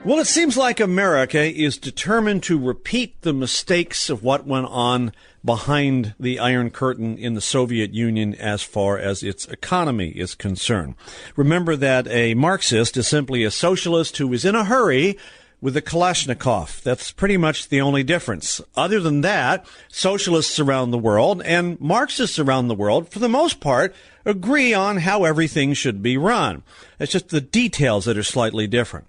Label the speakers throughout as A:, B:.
A: Well, it seems like America is determined to repeat the mistakes of what went on behind the Iron Curtain in the Soviet Union as far as its economy is concerned. Remember that a Marxist is simply a socialist who is in a hurry with a Kalashnikov. That's pretty much the only difference. Other than that, socialists around the world and Marxists around the world, for the most part, agree on how everything should be run. It's just the details that are slightly different.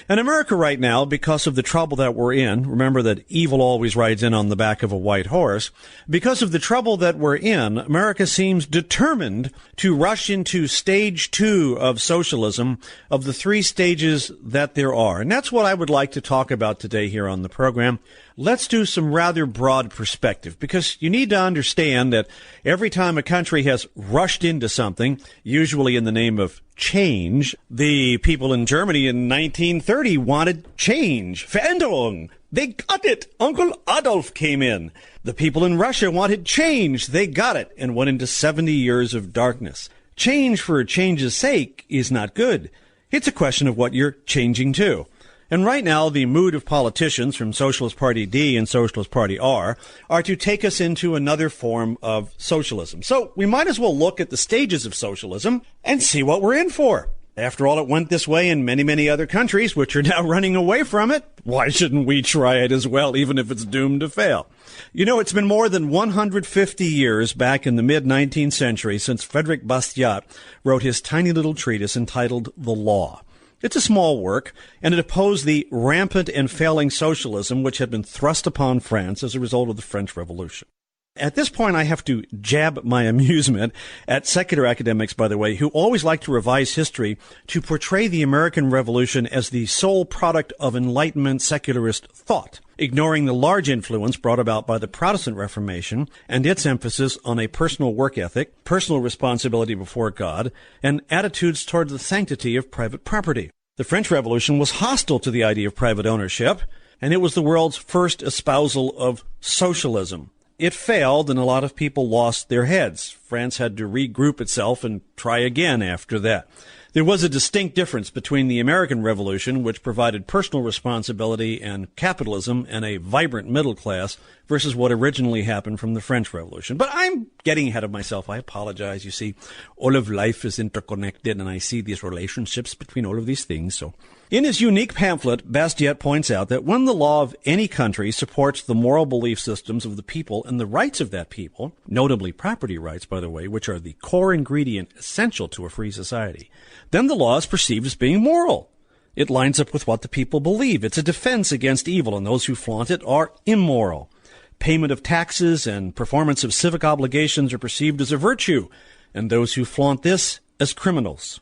A: And America right now, because of the trouble that we're in, remember that evil always rides in on the back of a white horse, because of the trouble that we're in, America seems determined to rush into stage 2 of socialism, of the 3 stages that there are. And that's what I would like to talk about today here on the program. Let's do some rather broad perspective, because you need to understand that every time a country has rushed into something, usually in the name of change, the people in Germany in 1930 wanted change. Veränderung. They got it. Uncle Adolf came in. The people in Russia wanted change. They got it and went into 70 years of darkness. Change for change's sake is not good. It's a question of what you're changing to. And right now, the mood of politicians from Socialist Party D and Socialist Party R are to take us into another form of socialism. So we might as well look at the stages of socialism and see what we're in for. After all, it went this way in many, many other countries, which are now running away from it. Why shouldn't we try it as well, even if it's doomed to fail? You know, it's been more than 150 years back in the mid-19th century since Frederic Bastiat wrote his tiny little treatise entitled The Law. It's a small work, and it opposed the rampant and failing socialism which had been thrust upon France as a result of the French Revolution. At this point, I have to jab my amusement at secular academics, by the way, who always like to revise history to portray the American Revolution as the sole product of Enlightenment secularist thought, ignoring the large influence brought about by the Protestant Reformation and its emphasis on a personal work ethic, personal responsibility before God, and attitudes toward the sanctity of private property. The French Revolution was hostile to the idea of private ownership, and it was the world's first espousal of socialism. It failed, and a lot of people lost their heads. France had to regroup itself and try again after that. There was a distinct difference between the American Revolution, which provided personal responsibility and capitalism and a vibrant middle class, versus what originally happened from the French Revolution. But I'm getting ahead of myself. I apologize. You see, all of life is interconnected, and I see these relationships between all of these things. So, in his unique pamphlet, Bastiat points out that when the law of any country supports the moral belief systems of the people and the rights of that people, notably property rights, by the way, which are the core ingredient essential to a free society, then the law is perceived as being moral. It lines up with what the people believe. It's a defense against evil, and those who flaunt it are immoral. Payment of taxes and performance of civic obligations are perceived as a virtue, and those who flaunt this as criminals.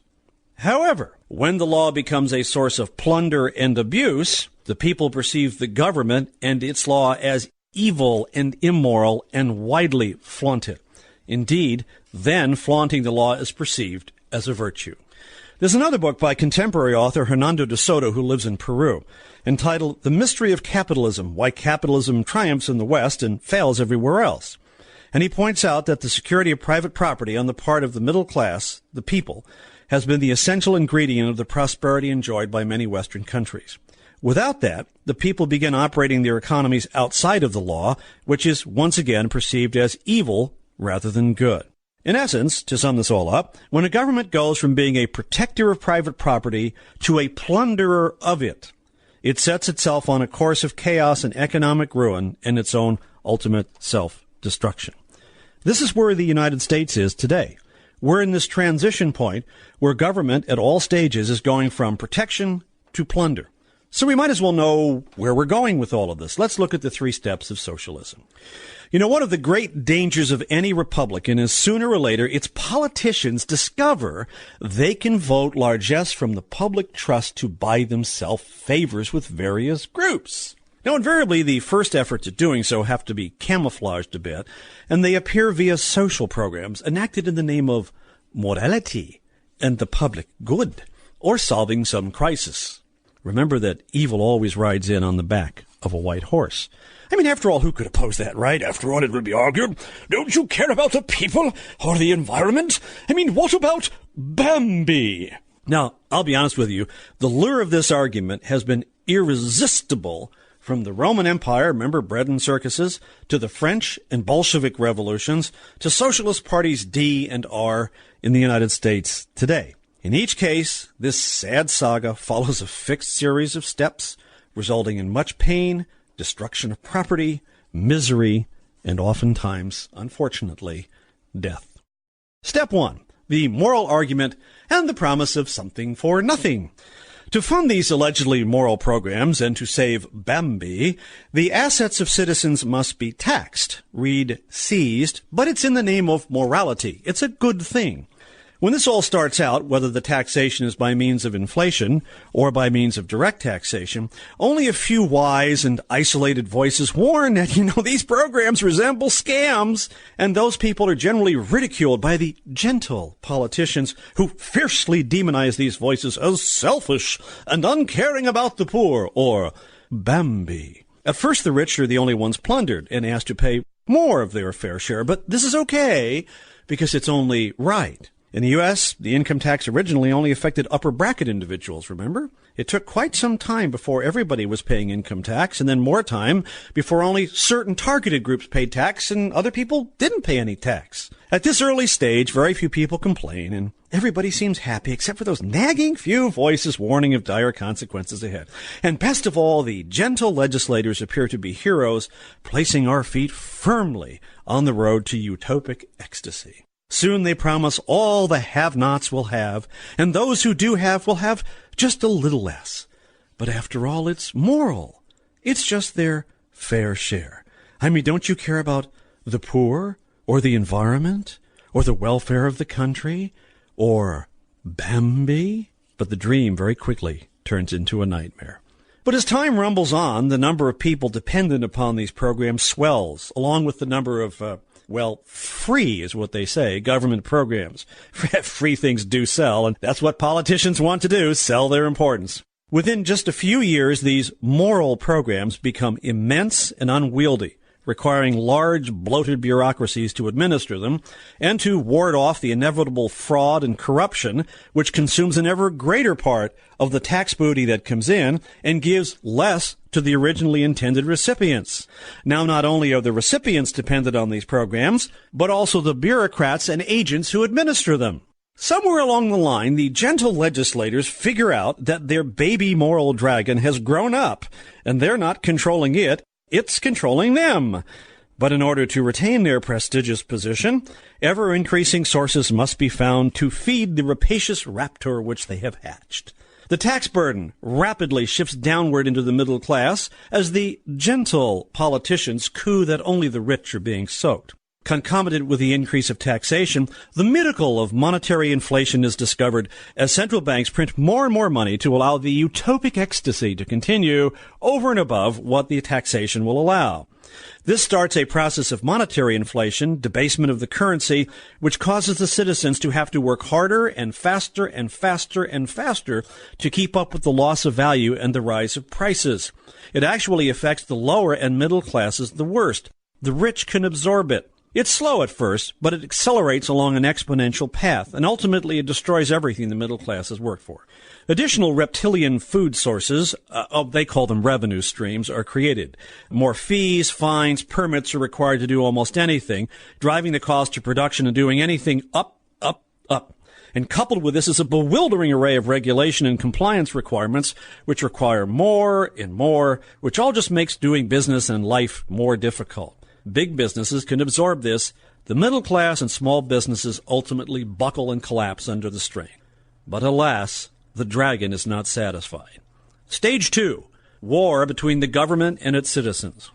A: However, when the law becomes a source of plunder and abuse, the people perceive the government and its law as evil and immoral and widely flaunt it. Indeed, then flaunting the law is perceived as a virtue. There's another book by contemporary author Hernando de Soto, who lives in Peru, entitled The Mystery of Capitalism, Why Capitalism Triumphs in the West and Fails Everywhere Else. And he points out that the security of private property on the part of the middle class, the people, has been the essential ingredient of the prosperity enjoyed by many Western countries. Without that, the people begin operating their economies outside of the law, which is once again perceived as evil rather than good. In essence, to sum this all up, when a government goes from being a protector of private property to a plunderer of it, it sets itself on a course of chaos and economic ruin and its own ultimate self-destruction. This is where the United States is today. We're in this transition point where government at all stages is going from protection to plunder. So we might as well know where we're going with all of this. Let's look at the 3 steps of socialism. You know, one of the great dangers of any republican is sooner or later its politicians discover they can vote largesse from the public trust to buy themselves favors with various groups. Now, invariably, the first efforts at doing so have to be camouflaged a bit, and they appear via social programs enacted in the name of morality and the public good, or solving some crisis. Remember that evil always rides in on the back of a white horse. I mean, after all, who could oppose that, right? After all, it would be argued, don't you care about the people or the environment? I mean, what about Bambi? Now, I'll be honest with you, the lure of this argument has been irresistible from the Roman Empire, remember bread and circuses, to the French and Bolshevik revolutions, to socialist parties D and R in the United States today. In each case, this sad saga follows a fixed series of steps, resulting in much pain, destruction of property, misery, and oftentimes, unfortunately, death. Step 1. The moral argument and the promise of something for nothing. To fund these allegedly moral programs and to save Bambi, the assets of citizens must be taxed, read seized, but it's in the name of morality. It's a good thing. When this all starts out, whether the taxation is by means of inflation or by means of direct taxation, only a few wise and isolated voices warn that, these programs resemble scams, and those people are generally ridiculed by the gentle politicians who fiercely demonize these voices as selfish and uncaring about the poor, or Bambi. At first, the rich are the only ones plundered and asked to pay more of their fair share, but this is okay because it's only right. In the U.S., the income tax originally only affected upper bracket individuals, remember? It took quite some time before everybody was paying income tax, and then more time before only certain targeted groups paid tax and other people didn't pay any tax. At this early stage, very few people complain, and everybody seems happy except for those nagging few voices warning of dire consequences ahead. And best of all, the gentle legislators appear to be heroes, placing our feet firmly on the road to utopic ecstasy. Soon they promise all the have-nots will have, and those who do have will have just a little less. But after all, it's moral. It's just their fair share. I mean, don't you care about the poor, or the environment, or the welfare of the country, or Bambi? But the dream very quickly turns into a nightmare. But as time rumbles on, the number of people dependent upon these programs swells, along with the number of free is what they say, government programs. Free things do sell, and that's what politicians want to do, sell their importance. Within just a few years, these moral programs become immense and unwieldy, requiring large, bloated bureaucracies to administer them and to ward off the inevitable fraud and corruption which consumes an ever greater part of the tax booty that comes in and gives less to the originally intended recipients. Now, not only are the recipients dependent on these programs, but also the bureaucrats and agents who administer them. Somewhere along the line, the gentle legislators figure out that their baby moral dragon has grown up, and they're not controlling it, it's controlling them. But in order to retain their prestigious position, ever-increasing sources must be found to feed the rapacious raptor which they have hatched. The tax burden rapidly shifts downward into the middle class as the gentle politicians coo that only the rich are being soaked. Concomitant with the increase of taxation, the miracle of monetary inflation is discovered as central banks print more and more money to allow the utopic ecstasy to continue over and above what the taxation will allow. This starts a process of monetary inflation, debasement of the currency, which causes the citizens to have to work harder and faster and faster and faster to keep up with the loss of value and the rise of prices. It actually affects the lower and middle classes the worst. The rich can absorb it. It's slow at first, but it accelerates along an exponential path, and ultimately it destroys everything the middle class has worked for. Additional reptilian food sources, they call them revenue streams, are created. More fees, fines, permits are required to do almost anything, driving the cost of production and doing anything up. And coupled with this is a bewildering array of regulation and compliance requirements, which require more and more, which all just makes doing business and life more difficult. Big businesses can absorb this. The middle class and small businesses ultimately buckle and collapse under the strain. But alas, the dragon is not satisfied. Stage 2, war between the government and its citizens.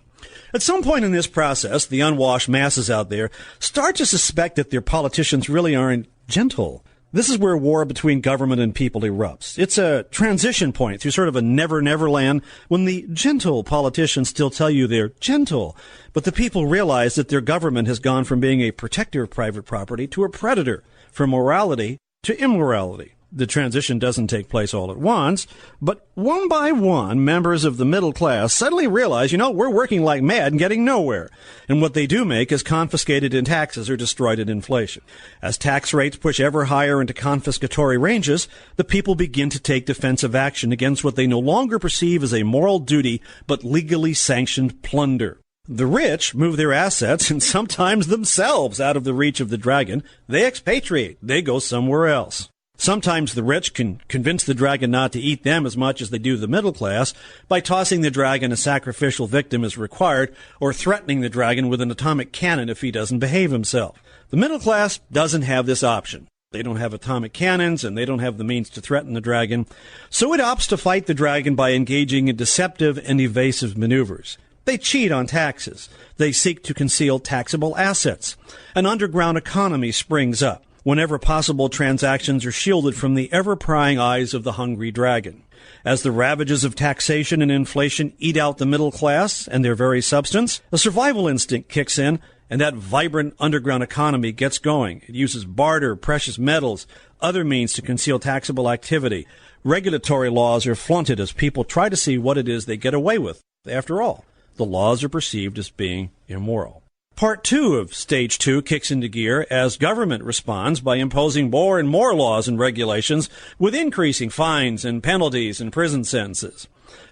A: At some point in this process, the unwashed masses out there start to suspect that their politicians really aren't gentle. This is where war between government and people erupts. It's a transition point through sort of a never-never land when the gentle politicians still tell you they're gentle, but the people realize that their government has gone from being a protector of private property to a predator, from morality to immorality. The transition doesn't take place all at once, but one by one, members of the middle class suddenly realize, we're working like mad and getting nowhere. And what they do make is confiscated in taxes or destroyed in inflation. As tax rates push ever higher into confiscatory ranges, the people begin to take defensive action against what they no longer perceive as a moral duty, but legally sanctioned plunder. The rich move their assets and sometimes themselves out of the reach of the dragon. They expatriate. They go somewhere else. Sometimes the rich can convince the dragon not to eat them as much as they do the middle class by tossing the dragon a sacrificial victim as required or threatening the dragon with an atomic cannon if he doesn't behave himself. The middle class doesn't have this option. They don't have atomic cannons and they don't have the means to threaten the dragon, so it opts to fight the dragon by engaging in deceptive and evasive maneuvers. They cheat on taxes. They seek to conceal taxable assets. An underground economy springs up. Whenever possible, transactions are shielded from the ever-prying eyes of the hungry dragon. As the ravages of taxation and inflation eat out the middle class and their very substance, a survival instinct kicks in, and that vibrant underground economy gets going. It uses barter, precious metals, other means to conceal taxable activity. Regulatory laws are flaunted as people try to see what it is they get away with. After all, the laws are perceived as being immoral. Part 2 of Stage 2 kicks into gear as government responds by imposing more and more laws and regulations with increasing fines and penalties and prison sentences.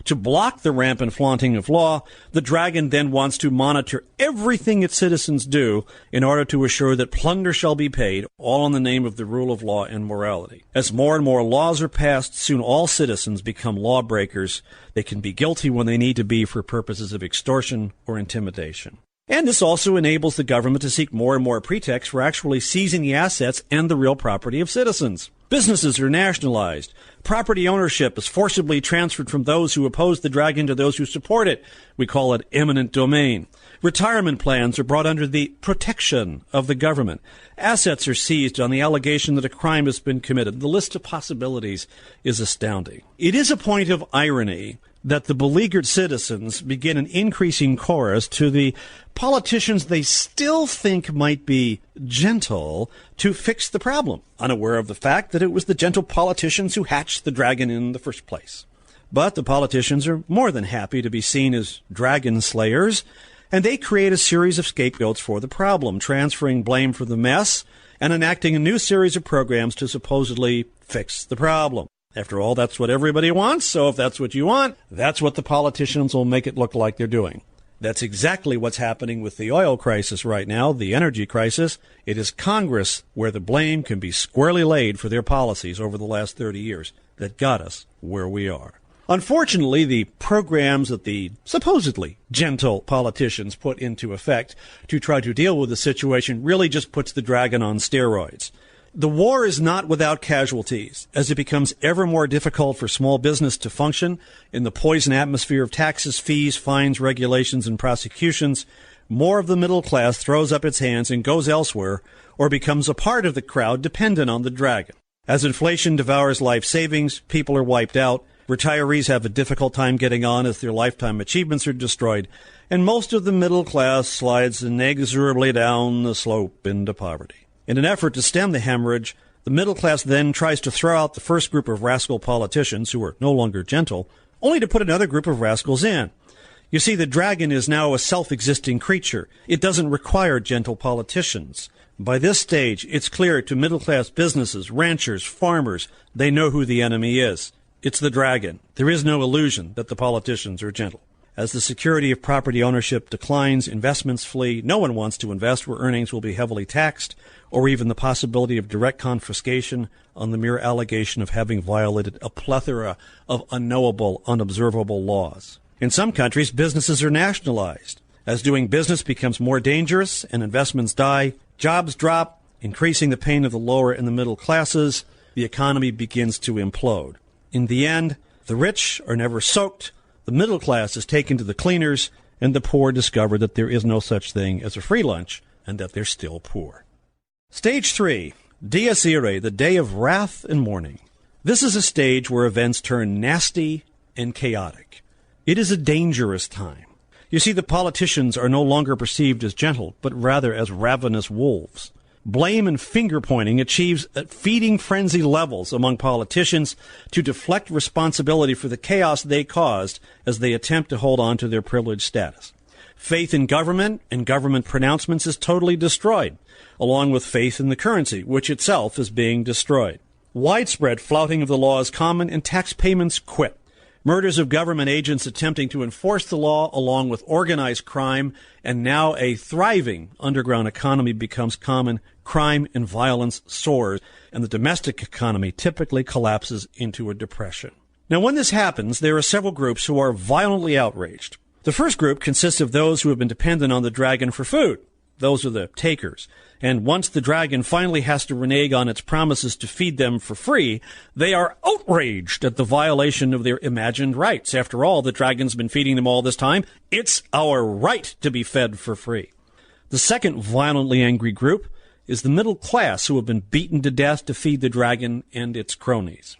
A: To block the rampant flaunting of law, the dragon then wants to monitor everything its citizens do in order to assure that plunder shall be paid, all in the name of the rule of law and morality. As more and more laws are passed, soon all citizens become lawbreakers. They can be guilty when they need to be for purposes of extortion or intimidation. And this also enables the government to seek more and more pretexts for actually seizing the assets and the real property of citizens. Businesses are nationalized. Property ownership is forcibly transferred from those who oppose the dragon to those who support it. We call it eminent domain. Retirement plans are brought under the protection of the government. Assets are seized on the allegation that a crime has been committed. The list of possibilities is astounding. It is a point of irony that the beleaguered citizens begin an increasing chorus to the politicians they still think might be gentle to fix the problem, unaware of the fact that it was the gentle politicians who hatched the dragon in the first place. But the politicians are more than happy to be seen as dragon slayers, and they create a series of scapegoats for the problem, transferring blame for the mess and enacting a new series of programs to supposedly fix the problem. After all, that's what everybody wants, so if that's what you want, that's what the politicians will make it look like they're doing. That's exactly what's happening with the oil crisis right now, the energy crisis. It is Congress where the blame can be squarely laid for their policies over the last 30 years that got us where we are. Unfortunately, the programs that the supposedly gentle politicians put into effect to try to deal with the situation really just puts the dragon on steroids. The war is not without casualties, as it becomes ever more difficult for small business to function in the poison atmosphere of taxes, fees, fines, regulations, and prosecutions. More of the middle class throws up its hands and goes elsewhere, or becomes a part of the crowd dependent on the dragon. As inflation devours life savings, people are wiped out, retirees have a difficult time getting on as their lifetime achievements are destroyed, and most of the middle class slides inexorably down the slope into poverty. In an effort to stem the hemorrhage, the middle class then tries to throw out the first group of rascal politicians who are no longer gentle, only to put another group of rascals in. You see, the dragon is now a self-existing creature. It doesn't require gentle politicians. By this stage, it's clear to middle-class businesses, ranchers, farmers, they know who the enemy is. It's the dragon. There is no illusion that the politicians are gentle. As the security of property ownership declines, investments flee. No one wants to invest where earnings will be heavily taxed, or even the possibility of direct confiscation on the mere allegation of having violated a plethora of unknowable, unobservable laws. In some countries, businesses are nationalized. As doing business becomes more dangerous and investments die, jobs drop, increasing the pain of the lower and the middle classes, the economy begins to implode. In the end, the rich are never soaked, the middle class is taken to the cleaners, and the poor discover that there is no such thing as a free lunch and that they're still poor. Stage 3, Dies Irae, the day of wrath and mourning. This is a stage where events turn nasty and chaotic. It is a dangerous time. You see, the politicians are no longer perceived as gentle, but rather as ravenous wolves. Blame and finger-pointing achieves feeding frenzy levels among politicians to deflect responsibility for the chaos they caused as they attempt to hold on to their privileged status. Faith in government and government pronouncements is totally destroyed, along with faith in the currency, which itself is being destroyed. Widespread flouting of the law is common, and tax payments quit. Murders of government agents attempting to enforce the law, along with organized crime, and now a thriving underground economy becomes common. Crime and violence soars, and the domestic economy typically collapses into a depression. Now, when this happens, there are several groups who are violently outraged. The first group consists of those who have been dependent on the dragon for food. Those are the takers. And once the dragon finally has to renege on its promises to feed them for free, they are outraged at the violation of their imagined rights. After all, the dragon's been feeding them all this time. It's our right to be fed for free. The second violently angry group is the middle class, who have been beaten to death to feed the dragon and its cronies.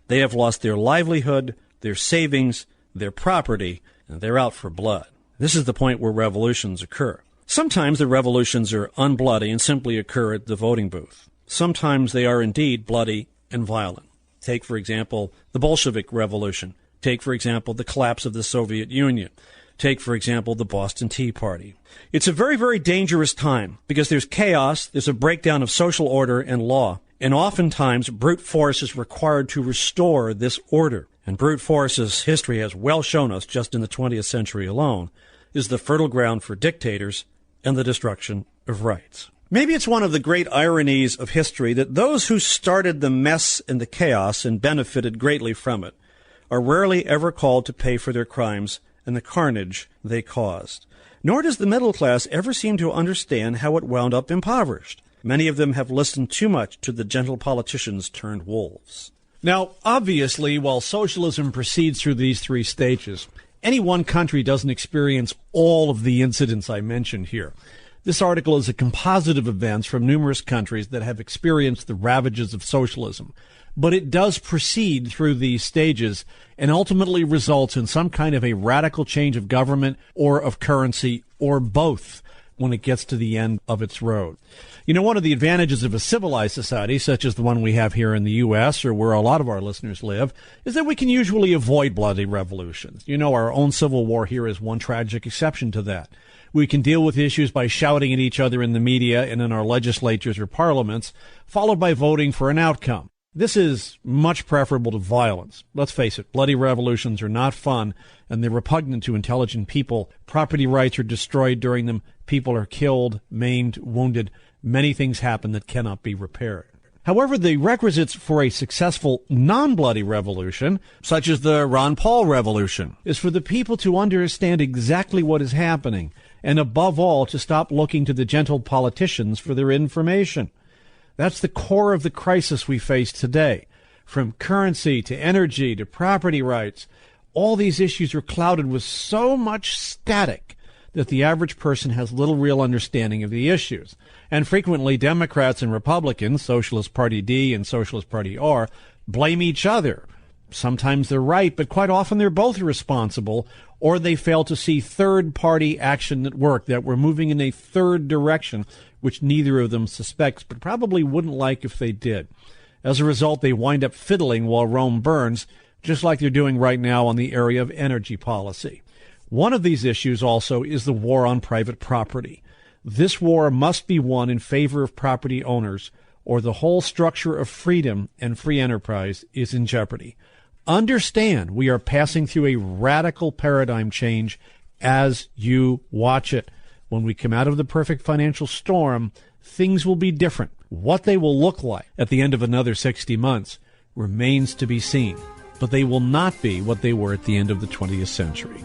A: They have lost their livelihood, their savings, their property, and they're out for blood. This is the point where revolutions occur. Sometimes the revolutions are unbloody and simply occur at the voting booth. Sometimes they are indeed bloody and violent. Take, for example, the Bolshevik Revolution. Take, for example, the collapse of the Soviet Union. Take, for example, the Boston Tea Party. It's a very, very dangerous time because there's chaos, there's a breakdown of social order and law, and oftentimes brute force is required to restore this order. And brute force, as history has well shown us just in the 20th century alone, is the fertile ground for dictators and the destruction of rights. Maybe it's one of the great ironies of history that those who started the mess and the chaos and benefited greatly from it are rarely ever called to pay for their crimes and the carnage they caused. Nor does the middle class ever seem to understand how it wound up impoverished. Many of them have listened too much to the gentle politicians turned wolves. Now, obviously, while socialism proceeds through these three stages, any one country doesn't experience all of the incidents I mentioned here. This article is a composite of events from numerous countries that have experienced the ravages of socialism. But it does proceed through these stages and ultimately results in some kind of a radical change of government or of currency or both when it gets to the end of its road. You know, one of the advantages of a civilized society, such as the one we have here in the U.S., or where a lot of our listeners live, is that we can usually avoid bloody revolutions. You know, our own Civil War here is one tragic exception to that. We can deal with issues by shouting at each other in the media and in our legislatures or parliaments, followed by voting for an outcome. This is much preferable to violence. Let's face it, bloody revolutions are not fun, and they're repugnant to intelligent people. Property rights are destroyed during them. People are killed, maimed, wounded. Many things happen that cannot be repaired. However, the requisites for a successful non-bloody revolution, such as the Ron Paul Revolution, is for the people to understand exactly what is happening, and above all, to stop looking to the gentle politicians for their information. That's the core of the crisis we face today. From currency to energy to property rights, all these issues are clouded with so much static that the average person has little real understanding of the issues. And frequently, Democrats and Republicans, Socialist Party D and Socialist Party R, blame each other. Sometimes they're right, but quite often they're both responsible, or they fail to see third-party action at work, that we're moving in a third direction, which neither of them suspects, but probably wouldn't like if they did. As a result, they wind up fiddling while Rome burns, just like they're doing right now on the area of energy policy. One of these issues also is the war on private property. This war must be won in favor of property owners, or the whole structure of freedom and free enterprise is in jeopardy. Understand, we are passing through a radical paradigm change as you watch it. When we come out of the perfect financial storm, things will be different. What they will look like at the end of another 60 months remains to be seen. But they will not be what they were at the end of the 20th century.